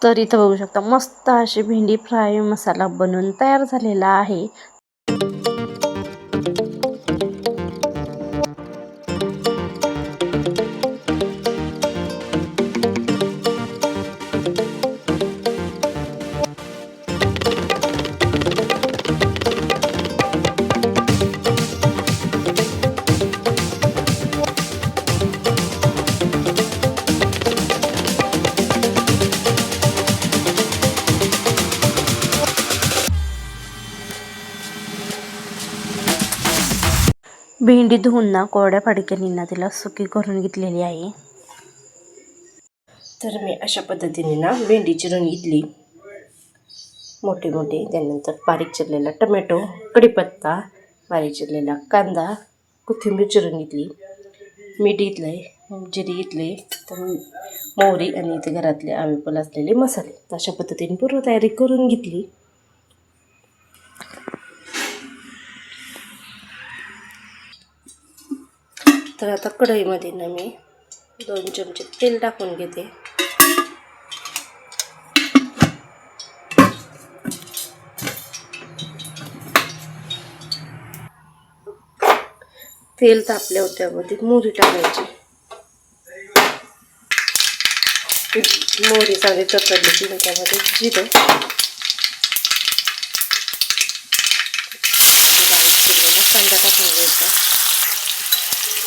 तर इथं बघू शकता मस्त अशी भेंडी फ्राय मसाला बनवून तयार झालेला आहे। भेंडी धुवून ना कोरड्या फडक्याने तिला सुकी करून घेतलेली आहे। तर मी अशा पद्धतीने ना भेंडी चिरून घेतली मोठे मोठे, त्यानंतर बारीक चिरलेला टोमॅटो, कढीपत्ता, बारीक चिरलेला कांदा, कोथिंबीर चिरून घेतली, मीठ घेतलंय, जिरे घेतले, तर मोहरी आणि इथे घरातले अवेलेबल असलेले मसाले। तर अशा पद्धतीने पूर्व तयारी करून घेतली। तर आता कढईमध्ये ना मी 2 चमचे तेल टाकून घेते। तेल तापल्यावर त्यामध्ये मोहरी टाकायची। मोहरी चांगली तडतडली की त्यामध्ये जिरं, कांदा टाकून घ्यायचा।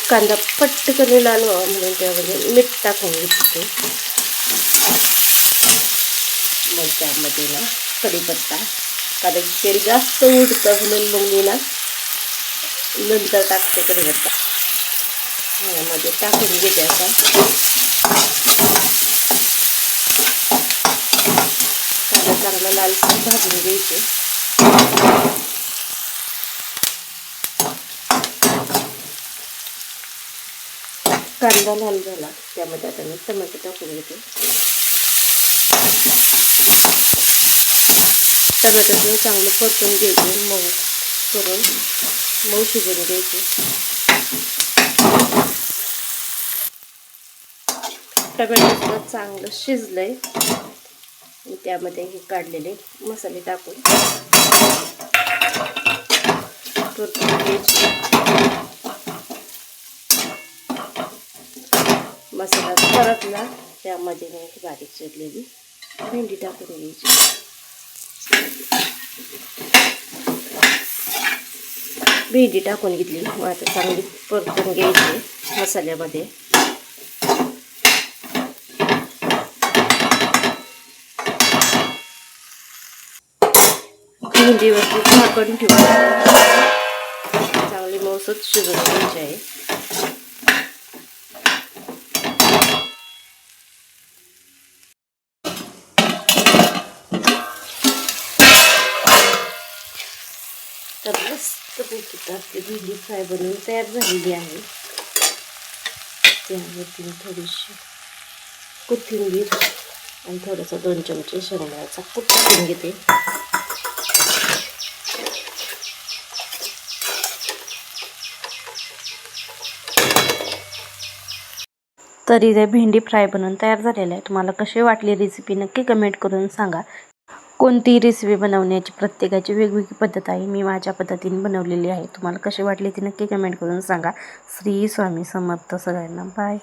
कांदा पटकन लाल व्हावा म्हणून त्यामध्ये मीठ टाकून घेते। मग त्यामध्ये ना कढीपत्ता, कारण तेल जास्त उडतं म्हणून मग मी ना नंतर टाकते कढीपत्ता। यामध्ये टाकून घेते आता। कांदा चांगला लालसर भाजून घ्यायचे। कांदा लाल झाला त्यामध्ये आता मी टोमॅटो टाकून घेते। टोमॅटो चांगलं परतून घ्यायचे, मऊ करून मऊ शिजवून घ्यायचे। टोमॅटो चांगलं शिजलंय, त्यामध्ये हे काढलेले मसाले टाकून परतून घ्यायचे। मसाला परतला त्यामध्ये मी बारीक चिरलेली भेंडी टाकून घ्यायची। भेंडी टाकून घेतली, मग आता चांगली परतून घ्यायची मसाल्यामध्ये। भेंडीवरती झाकण ठेवून चांगली मऊसूत शिजवून घ्यायची आहे। तर मस्तपैकी आपली भेंडी फ्राय बनवून तयार झालेली आहे। त्यामध्ये थोडीशी कोथिंबीर आणि थोडासा 2 चमचे शेंगदाण्याचा कूट टाकून घेते। तरी ते भेंडी फ्राय बनवून तयार झालेले आहे। तुम्हाला कशी वाटली रेसिपी नक्की कमेंट करून सांगा। कोणती रेसिपी बनवण्याची प्रत्येकाची वेगवेगळी पद्धत आहे। मी माझ्या पद्धतीने बनवलेली आहे। तुम्हाला कशी वाटली ती नक्की कमेंट करून सांगा। श्री स्वामी समर्थ सगळ्यांना। बाय।